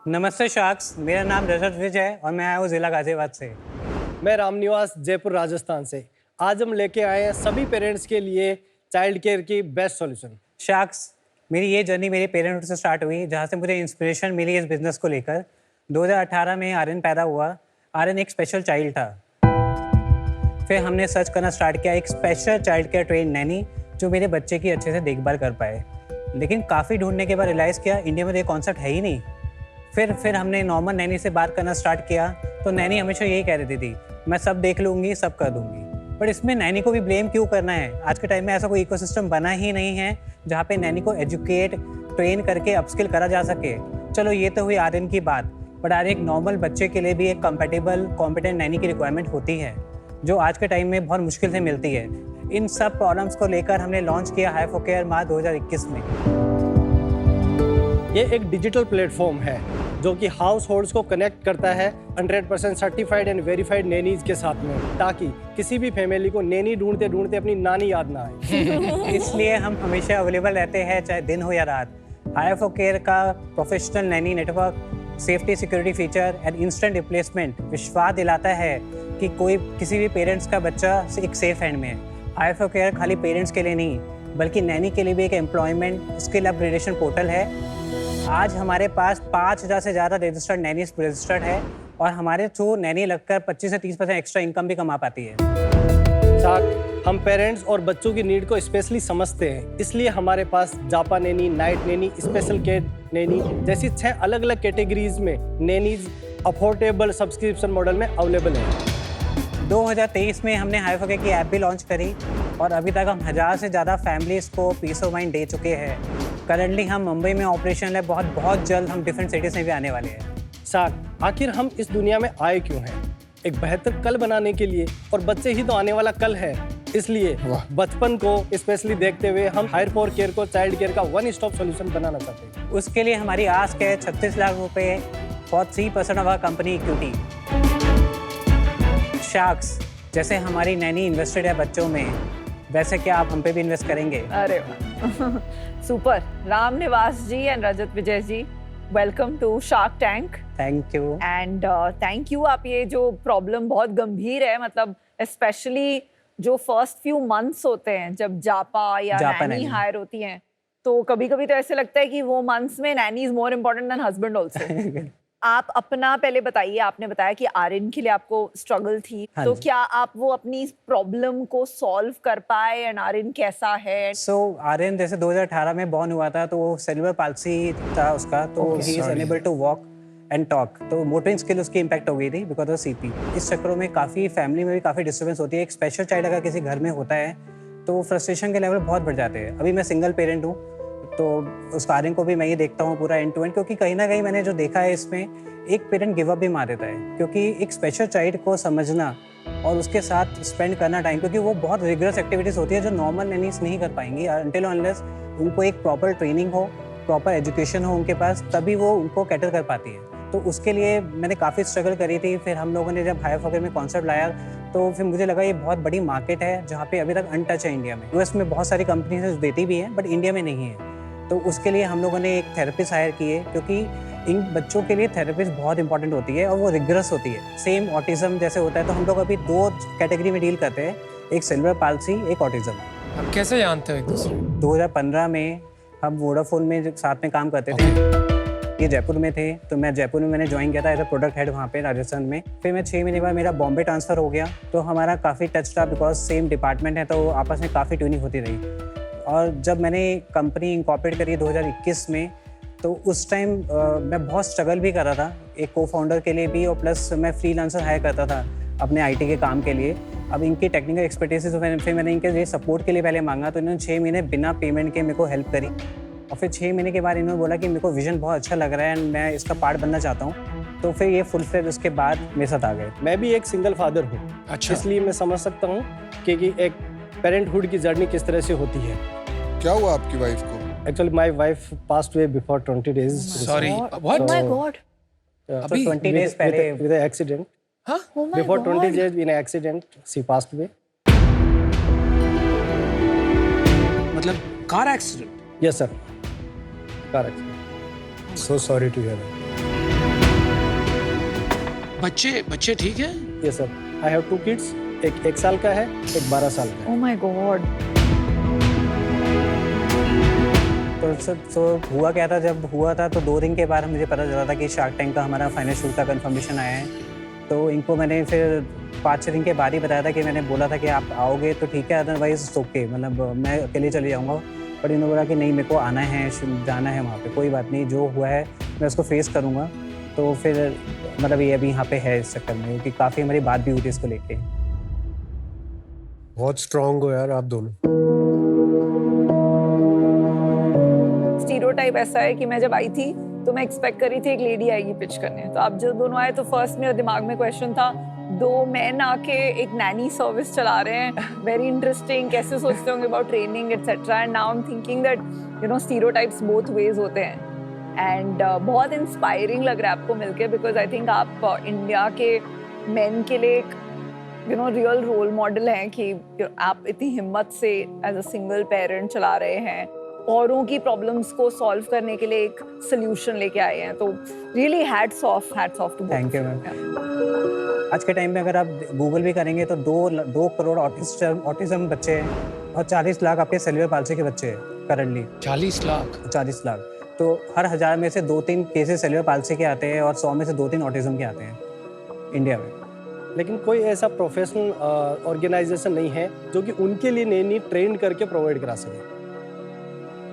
नमस्ते शार्क्स, मेरा नाम रजत विज है और मैं आया हूँ ज़िला गाज़ियाबाद से। मैं रामनिवास जयपुर राजस्थान से। आज हम लेके आए हैं सभी पेरेंट्स के लिए चाइल्ड केयर की बेस्ट सॉल्यूशन। शार्क्स, मेरी ये जर्नी मेरे पेरेंट्स से स्टार्ट हुई, जहाँ से मुझे इंस्पिरेशन मिली इस बिज़नेस को लेकर। 2018 में आर्यन पैदा हुआ। आर्यन एक स्पेशल चाइल्ड था। फिर हमने सर्च करना स्टार्ट किया एक special child care train Naini जो मेरे बच्चे की अच्छे से देखभाल कर पाए। लेकिन काफ़ी ढूंढने के बाद रियलाइज़ किया इंडिया में तो ये कॉन्सेप्ट है ही नहीं। फिर हमने नॉर्मल नैनी से बात करना स्टार्ट किया तो नैनी हमेशा यही कह रही थी, मैं सब देख लूँगी, सब कर दूँगी। बट इसमें नैनी को भी ब्लेम क्यों करना है? आज के टाइम में ऐसा कोई इकोसिस्टम बना ही नहीं है जहाँ पे नैनी को एजुकेट, ट्रेन करके अपस्किल करा जा सके। चलो ये तो हुई आर्यन की बात, बट आज एक नॉर्मल बच्चे के लिए भी एक कंपेटेबल कॉम्पिटेंट नैनी की रिक्वायरमेंट होती है जो आज के टाइम में बहुत मुश्किल से मिलती है। इन सब प्रॉब्लम्स को लेकर हमने लॉन्च किया हाई4केयर मार्च 2021 में। ये एक डिजिटल प्लेटफॉर्म है जो कि हाउस होल्ड्स को कनेक्ट करता है 100% सर्टिफाइड एंड वेरीफाइड नैनीज के साथ में, ताकि किसी भी फैमिली को नैनी ढूंढते ढूंढते अपनी नानी याद ना आए। इसलिए हम हमेशा अवेलेबल रहते हैं, चाहे दिन हो या रात। हाई4केयर का professional Naini network, safety security feature and instant replacement विश्वास दिलाता है कि कोई किसी भी पेरेंट्स का बच्चा एक सेफ हैंड में है। हाई4केयर खाली पेरेंट्स के लिए नहीं बल्कि नैनी के लिए भी एक एम्प्लॉयमेंट स्किल अपग्रेडेशन पोर्टल है। आज हमारे पास 5000 से ज़्यादा रजिस्टर्ड नैनीज रजिस्टर्ड है और हमारे थ्रू नैनी लगकर 25 से 30% एक्स्ट्रा इनकम भी कमा पाती है। साथ हम पेरेंट्स और बच्चों की नीड को स्पेशली समझते हैं, इसलिए हमारे पास japa nanny, night nanny, special care nanny जैसी 6 अलग अलग कैटेगरीज में नैनीज अफोर्डेबल सब्सक्रिप्शन मॉडल में अवेलेबल है। 2023 में हमने हाई4केयर की ऐप भी लॉन्च करी और अभी तक हम 1000 से ज़्यादा फैमिलीज़ को पीस ऑफ माइंड दे चुके हैं। करंटली हम मुंबई में ऑपरेशनल है, बहुत जल्द हम डिफरेंट सिटीज़ में भी आने वाले हैं। साथ आखिर हम इस दुनिया में आए क्यों हैं? एक बेहतर कल बनाने के लिए, और बच्चे ही तो आने वाला कल है। इसलिए बचपन को स्पेशली देखते हुए हम हाई4केयर को चाइल्ड केयर का वन स्टॉप सॉल्यूशन बनाना चाहते हैं। उसके लिए हमारी आस्क है 36 लाख रुपए for 3% of our company equity. Sharks, जैसे हमारी नैनी इन्वेस्टेड है बच्चों में, वैसे क्या आप हम पे भी इन्वेस्ट करेंगे? अरे वाह super. Ramniwas ji and Rajat Vijay ji, welcome to Shark Tank. Thank you and thank you. आप ये जो प्रॉब्लम बहुत गंभीर है, मतलब स्पेशली जो फर्स्ट फ्यू मंथ्स होते हैं जब जापा या नैनी हायर होती हैं, तो कभी कभी तो ऐसे लगता है कि वो मंथ्स में Naini is more important then husband also. आप अपना पहले बताइए, आपने बताया कि आर्यन के लिए आपको स्ट्रगल थी, तो क्या आप वो अपनी प्रॉब्लम को सॉल्व कर पाए एंड आर्यन कैसा है? आर्यन जैसे 2018 में बॉर्न हुआ था तो वो सेरेब्रल पाल्सी था उसका, तो he is unable to walk and talk, तो मोटरिंग स्किल उसकी इम्पैक्ट हो गई थी बिकॉज ऑफ सीपी। इस चक्करों में काफ़ी फैमिली में भी काफ़ी डिस्टर्बेंस होती है। एक स्पेशल चाइल्ड अगर किसी घर में होता है तो फ्रस्ट्रेशन के लेवल बहुत बढ़ जाते हैं। अभी मैं सिंगल पेरेंट हूँ तो उस आर्यन को भी मैं ये देखता हूँ पूरा एंड टू एंड, क्योंकि कहीं ना कहीं मैंने जो देखा है इसमें एक पेरेंट गिव अप भी मार देता है, क्योंकि एक स्पेशल चाइल्ड को समझना और उसके साथ स्पेंड करना टाइम, क्योंकि वो बहुत रिगरस एक्टिविटीज़ होती है जो नॉर्मल नैनीज नहीं कर पाएंगी अनटिल अनलेस उनको एक प्रॉपर ट्रेनिंग हो, प्रॉपर एजुकेशन हो उनके पास, तभी वो उनको कैटर कर पाती है। तो उसके लिए मैंने काफ़ी स्ट्रगल करी थी। फिर हम लोगों ने जब हाई4केयर में कॉन्सेप्ट लाया तो फिर मुझे लगा ये बहुत बड़ी मार्केट है जहाँ पे अभी तक अनटच है इंडिया में। यूएस में बहुत सारी कंपनीज देती भी हैं बट इंडिया में नहीं है। तो उसके लिए हम लोगों ने एक थेरेपिस्ट हायर की है, क्योंकि इन बच्चों के लिए थेरेपिस्ट बहुत इंपॉर्टेंट होती है और वो रिगरस होती है। सेम ऑटिज्म जैसे होता है, तो हम लोग अभी 2 कैटेगरी में डील करते हैं, एक सेरेब्रल पाल्सी, एक ऑटिज्म। आप कैसे जानते हो एक दूसरे? 2015 में हम वोडाफोन में साथ में काम करते थे। ये जयपुर में थे, तो मैं जयपुर में मैंने ज्वाइन किया था एज अ प्रोडक्ट हेड वहाँ पे राजस्थान में। फिर मैं 6 महीने बाद मेरा बॉम्बे ट्रांसफ़र हो गया, तो हमारा काफ़ी टच था बिकॉज सेम डिपार्टमेंट है, तो आपस में काफ़ी ट्यूनिंग होती रही। और जब मैंने कंपनी इंकॉर्पोरेट करी 2021 में, तो उस टाइम मैं बहुत स्ट्रगल भी कर रहा था एक को फाउंडर के लिए भी, और प्लस मैं फ्रीलांसर हायर करता था अपने आईटी के काम के लिए। अब इनकी टेक्निकल एक्सपर्टीज फिर मैंने इनके लिए सपोर्ट के लिए पहले मांगा, तो इन्होंने 6 महीने बिना पेमेंट के मेरे को हेल्प करी। और फिर 6 महीने के बाद इन्होंने बोला कि मेरे को विजन बहुत अच्छा लग रहा है एंड मैं इसका पार्ट बनना चाहता हूँ, तो फिर ये फुल फ्लेज उसके बाद मेरे साथ आ गए। मैं भी एक सिंगल फादर हूँ। अच्छा। इसलिए मैं समझ सकता हूँ कि एक पेरेंटहुड की जर्नी किस तरह से होती है। क्या हुआ आपकी वाइफ को? Actually, my wife passed away before 20 days. Sorry. What? Oh my God. अभी 20 days पहले with an accident. हाँ? Oh my Before God. 20 days in an accident, she passed away. मतलब car accident? Yes, sir. Car accident. So sorry to hear that. बच्चे ठीक है? ये sir, I have 2 kids, एक 1 साल का है, एक 12 साल का है। Oh my God. तो सर तो हुआ क्या था, जब हुआ था तो 2 दिन के बाद मुझे पता चला था कि शार्क टैंक का हमारा फाइनल शूट का कंफर्मेशन आया है। तो इनको मैंने फिर 5-6 दिन के बाद ही बताया था कि मैंने बोला था कि आप आओगे तो ठीक है, अदरवाइज ओके, मतलब मैं अकेले चले जाऊँगा। बट इन्होंने बोला कि नहीं, मेरे को आना है, जाना है वहाँ पे, कोई बात नहीं, जो हुआ है मैं उसको फेस करूँगा। तो फिर मतलब ये अभी यहाँ पे है इस चक्कर में, क्योंकि काफ़ी हमारी बात भी हुई थी इसको लेके। बहुत स्ट्रांग हो यार आप दोनों। स्टीरियोटाइप ऐसा है कि मैं जब आई थी तो मैं एक्सपेक्ट कर रही थी एक लेडी आएगी पिच करने, तो आप जब दोनों आए तो फर्स्ट मेरे दिमाग में क्वेश्चन था, 2 मैन आके एक नैनी सर्विस चला रहे हैं, वेरी इंटरेस्टिंग, कैसे सोचते होंगे about training etcetera. And now I am thinking that you know stereotypes both ways होते हैं। एंड बहुत इंस्पायरिंग लग रहा है आपको मिलके, बिकॉज आई थिंक आप इंडिया के मेन के लिए एक you know real role model हैं कि आप इतनी हिम्मत से एज अ सिंगल पेरेंट चला रहे हैं, औरों की प्रॉब्लम्स को सॉल्व करने के लिए एक सोल्यूशन लेके आए हैं। तो really hats off to thank you ma'am. आज के टाइम में अगर आप गूगल भी करेंगे तो 2 करोड़ ऑटिज्म बच्चे हैं और 40 लाख आपके सेल्युलर पाल्सी के बच्चे हैं करंटली। 40 लाख? 40 लाख। तो हर 1000 में से 2-3 केसेस सेल्युलर पाल्सी के आते हैं और 100 में से 2-3 ऑटिज्म के आते हैं इंडिया में। लेकिन कोई ऐसा प्रोफेशनल ऑर्गेनाइजेशन नहीं है जो कि उनके लिए नैनी ट्रेन करके प्रोवाइड करा सके।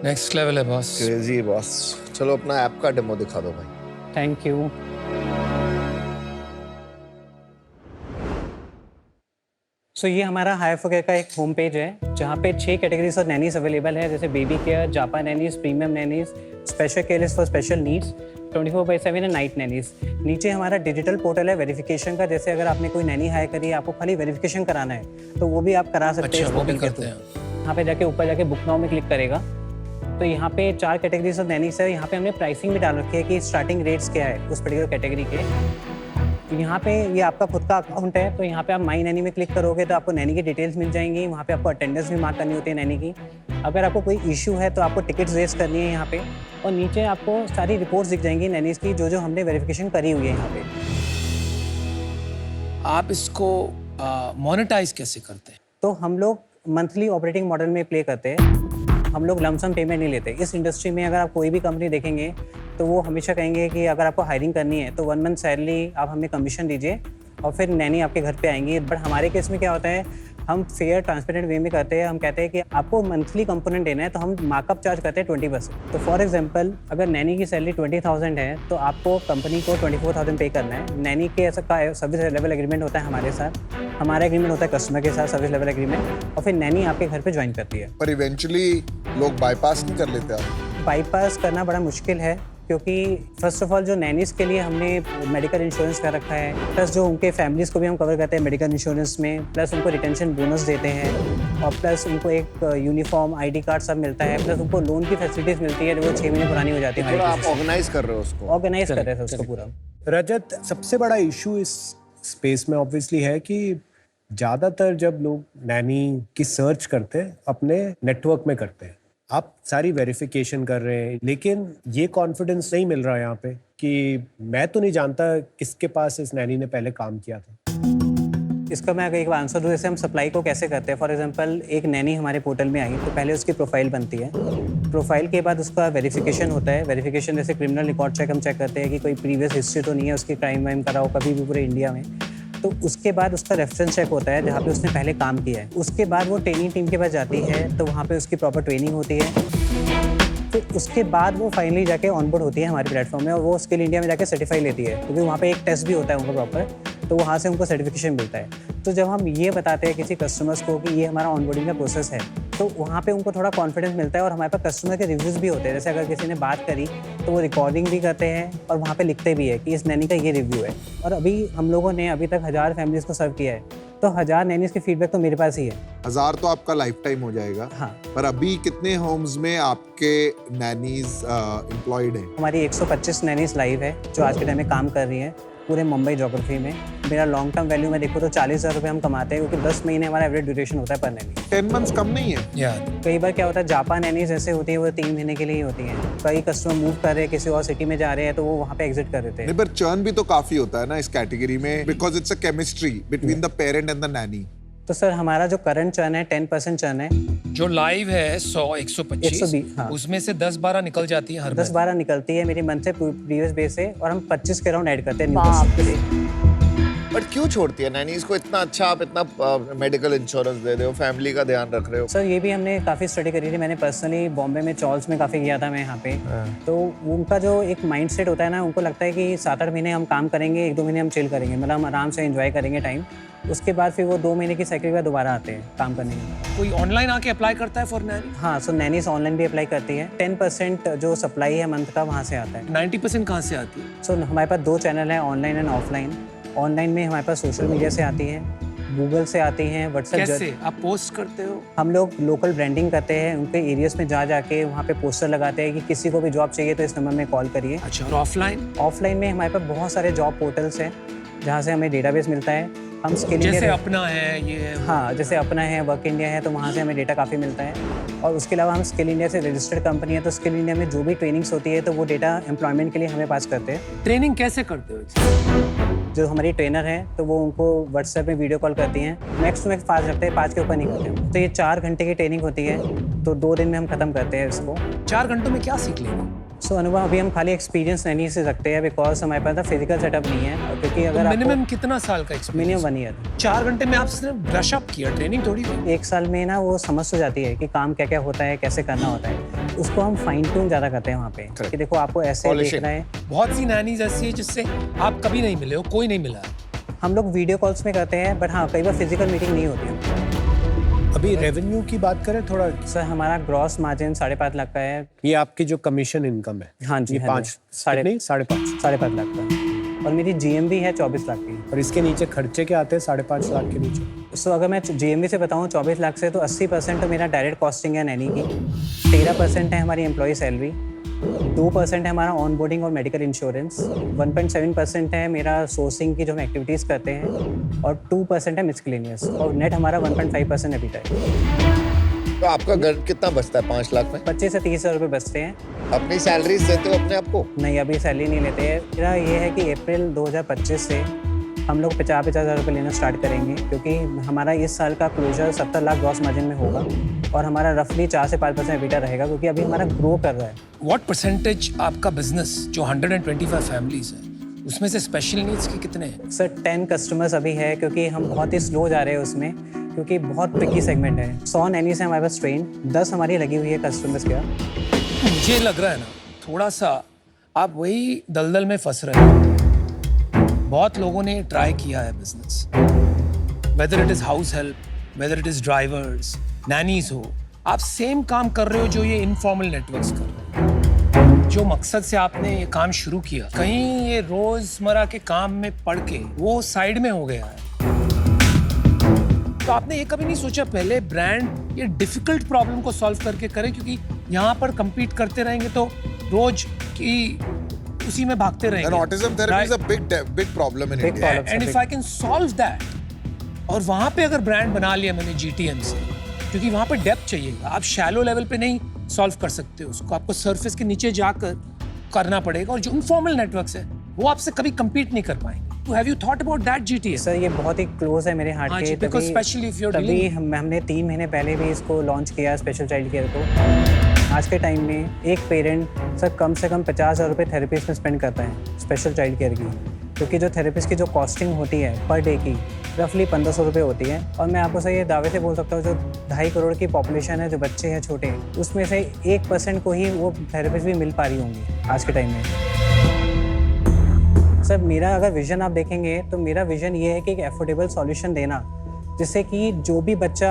नेक्स्ट लेवल है बॉस। Crazy boss. चलो अपना ऐप का डेमो दिखा दो भाई। Thank you. सो ये हमारा हायरफो केयर का एक होम पेज है जहाँ पे 6 कैटेगरीज ऑफ नैनीज अवेलेबल है, जैसे baby care, japa nannies, premium nannies, special care for special needs, 24/7 है नाइट नैनीज। नीचे हमारा डिजिटल पोर्टल है वेरिफिकेशन का, जैसे अगर आपने कोई नैनी हायर करी है, आपको खाली वेरिफिकेशन कराना है तो वो भी आप करा सकते हैं इस वो भी पोर्टल के करते थ्रू। हैं। यहाँ पे जाके ऊपर जाके बुक नाउ में क्लिक करेगा तो यहाँ पे 4 कैटेगरीज ऑफ नैनीज है। यहाँ पे हमने प्राइसिंग भी डाल रखी है कि स्टार्टिंग रेट्स क्या है उस पर्टिकुलर कैटेगरी के। यहाँ पे ये आपका खुद का अकाउंट है, तो यहाँ पे आप माई नैनी में क्लिक करोगे तो आपको नैनी की डिटेल्स मिल जाएंगी। वहाँ पे आपको अटेंडेंस भी मार्क करनी होती है नैनी की। अगर आपको कोई इशू है तो आपको टिकट्स रेज करनी है यहाँ पे, और नीचे आपको सारी रिपोर्ट्स दिख जाएंगी नैनीज की जो हमने वेरिफिकेशन करी हुई है यहाँ पे। आप इसको मोनेटाइज कैसे करते हैं? तो हम लोग मंथली ऑपरेटिंग मॉडल में प्ले करते हैं, हम लोग लमसम पेमेंट नहीं लेते। इस इंडस्ट्री में अगर आप कोई भी कंपनी देखेंगे तो वो हमेशा कहेंगे कि अगर आपको हायरिंग करनी है तो 1 मंथ सैलरी आप हमें कमीशन दीजिए और फिर नैनी आपके घर पे आएंगी। बट हमारे केस में क्या होता है, हम फेयर ट्रांसपेरेंट वे में करते हैं। हम कहते हैं कि आपको मंथली कंपोनेंट देना है तो हम मार्कअप चार्ज करते हैं 20%। तो फॉर एग्जांपल अगर नैनी की सैलरी 20,000 है तो आपको कंपनी को 24,000 पे करना है। नैनी के ऐसा का सर्विस लेवल एग्रीमेंट होता है हमारे साथ, हमारा एग्रीमेंट होता है कस्टमर के साथ सर्विस लेवल एग्रीमेंट, और फिर नैनी आपके घर पे ज्वाइन करती है। पर इवेंचुअली लोग बाईपास नहीं कर लेते आप? बाईपास करना बड़ा मुश्किल है क्योंकि फर्स्ट ऑफ ऑल जो नैनीज़ के लिए हमने मेडिकल इंश्योरेंस कर रखा है, प्लस जो उनके फैमिलीज़ को भी हम कवर करते हैं मेडिकल इंश्योरेंस में, प्लस उनको रिटेंशन बोनस देते हैं, और प्लस उनको एक यूनिफॉर्म ID कार्ड सब मिलता है, प्लस उनको लोन की फैसिलिटीज़ मिलती है जो वो 6 महीने पुरानी हो जाती है। आप ऑर्गेनाइज कर रहे हो उसको? ऑर्गेनाइज कर रहे थे उसको पूरा। रजत, सबसे बड़ा इशू इस स्पेस में ऑब्वियसली है कि ज़्यादातर जब लोग नैनी की सर्च करते हैं अपने नेटवर्क में करते हैं। आप सारी वेरिफिकेशन कर रहे हैं लेकिन ये कॉन्फिडेंस नहीं मिल रहा है यहाँ पे कि मैं तो नहीं जानता किसके पास इस नैनी ने पहले काम किया था। इसका मैं अगर एक आंसर दूँ, जैसे हम सप्लाई को कैसे करते हैं। फॉर एग्जांपल एक नैनी हमारे पोर्टल में आई तो पहले उसकी प्रोफाइल बनती है, प्रोफाइल के बाद उसका वेरिफिकेशन होता है। वेरिफिकेशन जैसे क्रिमिनल रिकॉर्ड चेक हम चेक करते हैं कि कोई प्रीवियस हिस्ट्री तो नहीं है उसकी, क्राइम वाइम करा हो कभी भी पूरे इंडिया में। तो उसके बाद उसका रेफरेंस चेक होता है जहाँ पे उसने पहले काम किया है। उसके बाद वो ट्रेनिंग टीम के पास जाती है तो वहाँ पे उसकी प्रॉपर ट्रेनिंग होती है। तो उसके बाद वो फाइनली जाके ऑनबोर्ड होती है हमारे प्लेटफॉर्म में और वो स्किल इंडिया में जाके सर्टिफाई लेती है, क्योंकि वहाँ पे एक टेस्ट भी होता है उनको प्रॉपर, तो वहाँ से उनको सर्टिफिकेशन मिलता है। तो जब हम ये बताते हैं किसी कस्टमर्स को कि ये हमारा ऑनबोर्डिंग का प्रोसेस है तो वहाँ पे उनको थोड़ा कॉन्फिडेंस मिलता है। और हमारे पास कस्टमर के रिव्यूज़ भी होते हैं, जैसे अगर किसी ने बात करी तो वो रिकॉर्डिंग भी करते हैं और वहाँ पे लिखते भी है कि इस नैनी का ये रिव्यू है। और अभी हम लोगों ने अभी तक 1000 फैमिलीज़ को सर्व किया है, तो 1000 नैनीज़ की फीडबैक तो मेरे पास ही है। 1000 तो आपका लाइफ टाइम हो जाएगा। हाँ। पर अभी कितने होम्स में आपके नैनीज एम्प्लॉयड हैं? हमारी 125 नैनीज़ लाइव है जो आज के टाइम में काम कर रही हैं। पूरे मुंबई जोग्राफी में। मेरा लॉन्ग टर्म वैल्यू में देखो तो 40,000 रुपये हम कमाते हैं, क्योंकि 10 महीने हमारा एवरेज ड्यूरेशन होता है पर नैनी। 10 मंथ्स कम नहीं है। कई बार क्या होता है, जापान नैनीज ऐसे होती है वो 3 महीने के लिए ही होती हैं। कई कस्टमर मूव कर रहे हैं, किसी और सिटी में जा रहे हैं, तो वो वहाँ पे एग्जिट कर देते हैं। नहीं, पर चर्न भी तो काफी होता है ना इस कैटेगरी में, because it's a chemistry between the parent and the Naini. तो सर हमारा जो करंट चर्न है 10% चर्न है। जो लाइव है 100 125 120, हाँ। उसमें से 10-12 निकल जाती है हर 10-12 निकलती है मेरी मंथ से प्रीवियस बेस से, और हम 25 के राउंड ऐड करते हैं न्यू बाप कस्टमर के लिए। बट क्यों छोड़ती है नैनीज को इतना अच्छा, आप इतना मेडिकल इंश्योरेंस दे रहे हो, फैमिली का ध्यान रख रहे हो? सर ये भी हमने काफ़ी स्टडी करी थी। मैंने पर्सनली बॉम्बे में चॉल्स में काफ़ी गया था मैं यहाँ पे। तो उनका जो एक माइंड सेट होता है ना, उनको लगता है कि 7-8 महीने हम काम करेंगे, 1-2 महीने हम चिल करेंगे, मतलब हम आराम से एंजॉय करेंगे टाइम। उसके बाद फिर वो 2 महीने की साइकिल के बाद दोबारा आते हैं काम करने के लिए। कोई ऑनलाइन आके अप्लाई करता है फॉर नैनी? हाँ, सो नैनीस ऑनलाइन भी अप्लाई करती है। 10% जो सप्लाई है मंथ का वहाँ से आता है। 90% कहाँ से आती है? सो हमारे पास 2 चैनल हैं, ऑनलाइन एंड ऑफलाइन। ऑनलाइन में हमारे पास सोशल मीडिया से आती है, गूगल से आती हैं, व्हाट्सएप। कैसे आप पोस्ट करते हो? हम लोग लोकल ब्रांडिंग करते हैं, उनके एरियाज में जा जाके वहाँ पे पोस्टर लगाते हैं कि किसी को भी जॉब चाहिए तो इस नंबर में कॉल करिए। अच्छा, और ऑफलाइन? ऑफलाइन में हमारे पास बहुत सारे जॉब पोर्टल्स हैं जहाँ से हमें डेटाबेस मिलता है। हम स्किल जैसे इंडिया, अपना है ये है, हाँ जैसे अपना है, वर्क इंडिया है, तो वहाँ से हमें डेटा काफ़ी मिलता है। और उसके अलावा हम स्किल इंडिया से रजिस्टर्ड कंपनी है, तो स्किल इंडिया में जो भी ट्रेनिंग्स होती है तो वो डेटा एम्प्लॉयमेंट के लिए हमें पास करते हैं। ट्रेनिंग कैसे करते हो? जो हमारी ट्रेनर है तो वो उनको व्हाट्सएप में वीडियो कॉल करती हैं। मैक्स टू मैक्स 5 रखते हैं, 5 के ऊपर नहीं करते हैं। तो ये 4 घंटे की ट्रेनिंग होती है, तो 2 दिन में हम खत्म करते हैं इसको। 4 घंटों में क्या सीख लेंगे? सो अनुभव अभी हम खाली एक्सपीरियंस नहीं से सकते हैं, बिकॉज हमारे पास फिजिकल सेटअप नहीं है। और क्योंकि अगर मिनिमम कितना साल का एक्सपीरियंस? Minimum 1 year. 4 घंटे में आप सिर्फ ब्रश अप किया, ट्रेनिंग थोड़ी हुई। 1 साल में ना वो समझ हो जाती है कि काम क्या क्या होता है, कैसे करना होता है। उसको हम फाइन ट्यून ज़्यादा करते हैं वहाँ पे कि देखो आपको ऐसे देखना है। बहुत सी नैनीज ऐसी है जिससे आप कभी नहीं मिले हो, कोई नहीं मिला है। हम लोग वीडियो कॉल्स में करते हैं, बट हाँ कई बार फिजिकल मीटिंग नहीं होती है। अभी रेवेन्यू की बात करें थोड़ा। सर हमारा ग्रॉस मार्जिन 5.5 लाख का है। ये आपकी जो कमीशन इनकम है? हाँ जी, ये हाँ 5 जी। 5.5 5.5 लाख का। और मेरी GMV है 24 लाख की। और इसके नीचे खर्चे क्या आते हैं 5.5 लाख के नीचे? सो अगर मैं GMV से बताऊँ 24 लाख से, तो 80% तो मेरा डायरेक्ट कॉस्टिंग है नैनी की, 13% है हमारी एम्प्लॉय सैलरी, 2% है हमारा ऑन बोर्डिंग और मेडिकल इंश्योरेंस, 1.7% है मेरा सोर्सिंग की जो हम एक्टिविटीज़ करते हैं, और 2% है मिसलेनियस, और नेट हमारा 1.5% अभी तक है। तो आपका घर कितना बचता है 5 लाख में? 25 से 30 हज़ार रुपये बचते हैं। अपनी सैलरीज देते हो अपने आप को? नहीं, अभी सैलरी नहीं लेते हैं। मेरा ये है कि अप्रैल 2025 से हम लोग 50 हज़ार रुपये लेना स्टार्ट करेंगे, क्योंकि हमारा इस साल का क्लोजर 70 लाख ग्रॉस मार्जिन में होगा, और हमारा रफली 4 से 5% एबिटा रहेगा, क्योंकि अभी हमारा ग्रो कर रहा है। व्हाट परसेंटेज आपका बिजनेस जो 125 फैमिलीज है उसमें से स्पेशल नीड्स के कितने हैं? सर 10 कस्टमर्स अभी है, क्योंकि हम बहुत ही स्लो जा रहे हैं उसमें, क्योंकि बहुत ट्रिकी सेगमेंट है। 100 नैनीज है हमारे पास ट्रेन, 10 हमारी लगी हुई है कस्टमर्स का। मुझे लग रहा है ना थोड़ा सा आप वही दलदल में फंस रहे हैं। बहुत लोगों ने ट्राई किया है business, whether it is house help, whether it is drivers, nannies हो, आप सेम काम कर रहे हो जो ये इनफॉर्मल नेटवर्क्स कर रहे हैं। जो मकसद से आपने ये काम शुरू किया, कहीं ये रोजमर्रा के काम में पड़ के वो साइड में हो गया है। तो आपने ये कभी नहीं सोचा पहले ब्रांड ये डिफिकल्ट प्रॉब्लम को सॉल्व करके करे, क्योंकि यहाँ पर compete करते रहेंगे तो रोज की उसी में भागते रहेंगे। And autism therapy is a big problem in India. And if I can solve that, और वहाँ पे अगर ब्रांड बना लिया मैंने GTM से, क्योंकि वहाँ पे डेप्थ चाहिएगा, आप शैलो लेवल पे नहीं सॉल्व कर सकते उसको, आपको सरफेस के नीचे जाकर करना पड़ेगा, और जो इनफॉर्मल नेटवर्क्स है वो आपसे कभी compete नहीं कर पाएंगे। So have you thought about that GTM? Sir ये बहुत ही क्लोज है मेरे हार्ट के, because especially if you're तभी dealing- हमने 3 महीने पहले भी इसको लॉन्च किया स्पेशल चाइल्ड केयर को। आज के टाइम में एक पेरेंट सर कम से कम 50,000 रुपये थेरेपिस्ट में स्पेंड करता है स्पेशल चाइल्ड केयर की, क्योंकि जो थेरेपिस्ट की जो कॉस्टिंग होती है पर डे की रफली 1500 रुपये होती है। और मैं आपको सर ये दावे से बोल सकता हूँ, जो 2.5 करोड़ की पॉपुलेशन है, जो बच्चे हैं छोटे, उसमें से 1% को ही वो थेरेपिस्ट भी मिल पा रही होंगी आज के टाइम में। सर मेरा अगर विज़न आप देखेंगे तो मेरा विज़न ये है कि एक एफोर्डेबल सॉल्यूशन देना, जिससे कि जो भी बच्चा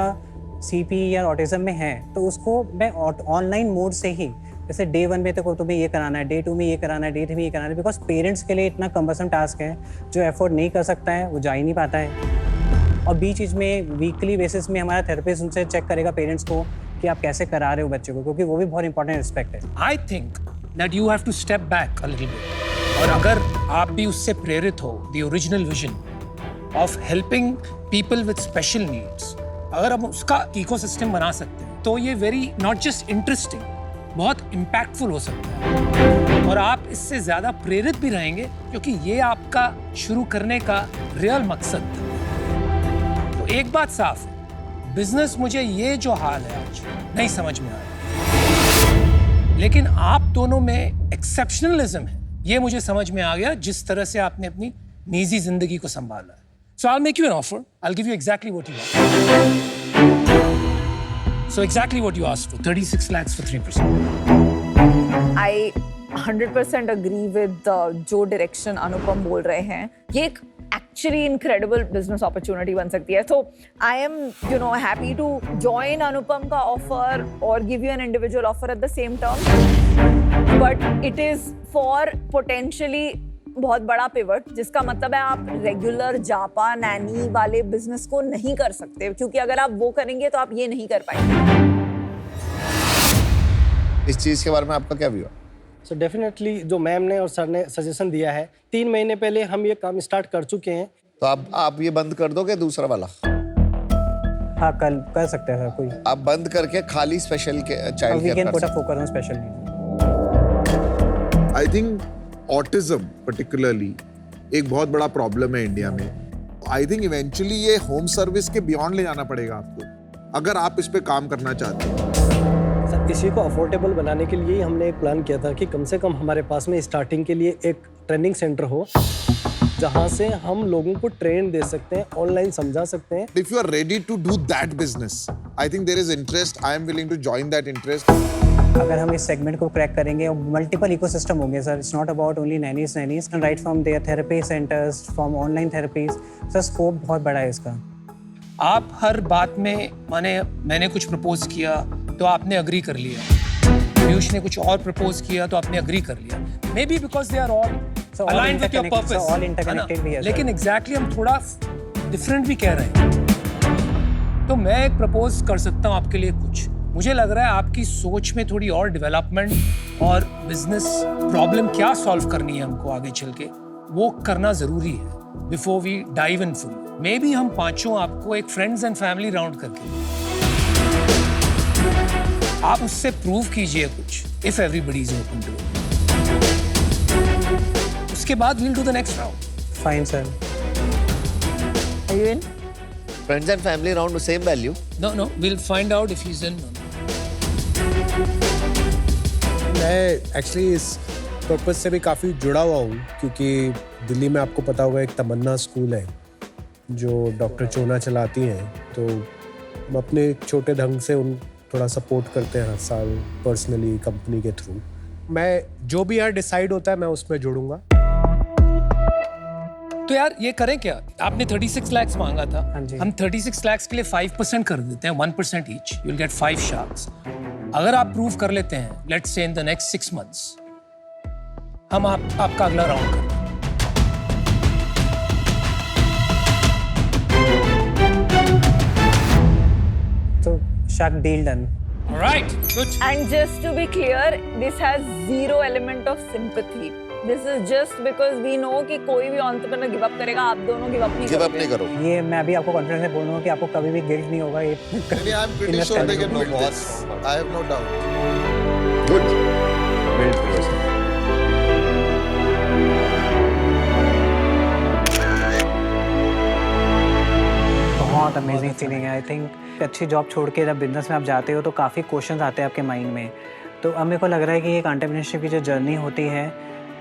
CP या ऑटिज़म में है तो उसको मैं ऑनलाइन मोड से ही, जैसे डे 1 में तो तुम्हें ये कराना है, डे 2 में ये कराना है, डे 3 में ये कराना है, बिकॉज पेरेंट्स के लिए इतना कम्बरसम टास्क है, जो एफोर्ड नहीं कर सकता है वो जा ही नहीं पाता है। और बीच बीच में वीकली बेसिस में हमारा थेरेपिस्ट उनसे चेक करेगा पेरेंट्स को कि आप कैसे करा रहे हो बच्चे को, क्योंकि वो भी बहुत इंपॉर्टेंट एस्पेक्ट है। I think that you have to step back a little bit. और अगर आप भी उससे प्रेरित हो, the original vision of helping people with special needs, अगर हम उसका इकोसिस्टम बना सकते हैं तो ये वेरी नॉट जस्ट इंटरेस्टिंग, बहुत इम्पैक्टफुल हो सकता है और आप इससे ज्यादा प्रेरित भी रहेंगे क्योंकि ये आपका शुरू करने का रियल मकसद था। तो एक बात साफ है, बिजनेस मुझे ये जो हाल है आज नहीं समझ में आया, लेकिन आप दोनों में एक्सेप्शनलिज्म है ये मुझे समझ में आ गया, जिस तरह से आपने अपनी निजी जिंदगी को संभाला है। So I'll make you an offer. I'll give you exactly what you want. So exactly what you asked for, 36 lakhs for 3%. I 100% agree with जो डायरेक्शन अनुपम बोल रहे हैं, ये एक actually incredible business opportunity बन सकती है. So I am, happy to join अनुपम का offer or give you an individual offer at the same term. But it is for potentially बहुत बड़ा पिवट, जिसका मतलब है आप रेगुलर जापा नैनी वाले बिजनेस को नहीं कर सकते, क्योंकि अगर आप वो करेंगे तो आप ये नहीं कर पाएंगे। इस चीज के बारे में आपका क्या व्यू है? सो डेफिनेटली जो मैम ने और सर ने सजेशन दिया है, 3 महीने पहले हम ये काम स्टार्ट कर चुके हैं। तो आप ये बंद कर दोगे दूसरा वाला? हाँ, कल कर सकते हैं कोई। आप बंद करके खाली स्पेशल के चाइल्ड केयर कर सकते हैं। Focus on special needs. I think autism particularly एक बहुत बड़ा प्रॉब्लम है इंडिया में। आई थिंक इवेंचुअली ये होम सर्विस के बियॉन्ड ले जाना पड़ेगा आपको, अगर आप इस पे काम करना चाहते हैं। सर, इसी को अफोर्डेबल बनाने के लिए हमने एक प्लान किया था कि कम से कम हमारे पास में स्टार्टिंग के लिए एक ट्रेनिंग सेंटर हो, जहां से हम लोगों को ट्रेन दे सकते हैं, ऑनलाइन समझा सकते हैं। If you are ready to do that business, I think there is interest, I am willing to join that interest. अगर हम इस सेगमेंट को क्रैक करेंगे, मल्टीपल इकोसिस्टम होंगे sir. It's not about only nannies right from there therapy centres, from online therapies. Sir, scope बहुत बड़ा है इसका। आप हर बात में मैंने कुछ प्रपोज किया तो आपने अग्री कर लिया, पीयूष ने कुछ और प्रपोज किया तो आपने अग्री कर लिया। Maybe because they are all aligned with your purpose, all interconnected भी है। लेकिन एग्जैक्टली हम थोड़ा डिफरेंट भी कह रहे हैं। तो मैं एक प्रपोज कर सकता हूँ आपके लिए कुछ। मुझे लग रहा है आपकी सोच में थोड़ी और डेवलपमेंट और बिजनेस प्रॉब्लम क्या सॉल्व करनी है हमको आगे चल के, वो करना जरूरी है before we dive in full. Maybe हम पांचों आपको एक फ्रेंड्स एंड फैमिली राउंड करके आप उससे प्रूव कीजिए कुछ, if everybody is open to it. उसके बाद we'll do the next round. Fine sir. Are you in? Friends and family round same value? No, we'll find out if he's in. मैं actually इस purpose से भी काफ़ी जुड़ा हुआ हूँ, क्योंकि दिल्ली में आपको पता होगा एक तमन्ना स्कूल है जो डॉक्टर चोना चलाती हैं। तो हम अपने छोटे ढंग से उन थोड़ा सपोर्ट करते हैं हर साल पर्सनली कंपनी के थ्रू। मैं जो भी यार डिसाइड होता है मैं उसमें जुड़ूंगा। तो यार ये करें क्या, आपने 36 लाख मांगा था, हाँ जी। हम 36 लाख के लिए 5% कर देते हैं, 1% each, you will get 5 sharks. अगर आप प्रूव कर लेते हैं, let's say in the next 6 months, हम आपका अगला राउंड कर। तो shark deal done. Alright, good. And just to be clear, this has zero element of sympathy. This is just because we know कि कोई भी entrepreneur give up करेगा, आप दोनों give up नहीं गिव अप करोगे। नहीं करो। ये मैं अभी आपको कॉन्फिडेंस से बोल रहा हूँ कि आपको कभी भी गिल्ट नहीं होगा। ये I am pretty invest sure they करने कैन को। Do this, I have no doubt. Good. बहुत अमेजिंग फीलिंग है। आई थिंक अच्छी जॉब छोड़ के जब बिजनेस में आप जाते हो तो काफ़ी क्वेश्चंस आते हैं आपके माइंड में। तो अब मेरे को लग रहा है कि एक एंटरप्रेन्योरशिप की जो जर्नी होती है,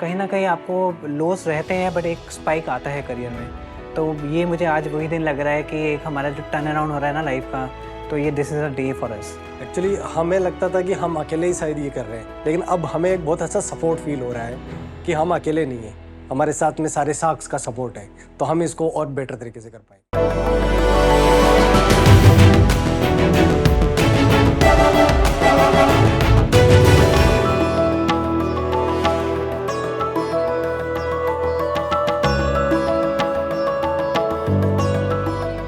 कहीं ना कहीं आपको लॉस रहते हैं बट एक स्पाइक आता है करियर में। तो ये मुझे आज वही दिन लग रहा है कि एक हमारा जो टर्न अराउंड हो रहा है ना लाइफ का, तो ये this is a day for us. Actually हमें लगता था कि हम अकेले ही शायद ये कर रहे हैं, लेकिन अब हमें एक बहुत अच्छा सपोर्ट फील हो रहा है कि हम अकेले नहीं हैं, हमारे साथ में सारे शार्क्स का सपोर्ट है, तो हम इसको और बेटर तरीके से कर पाएंगे।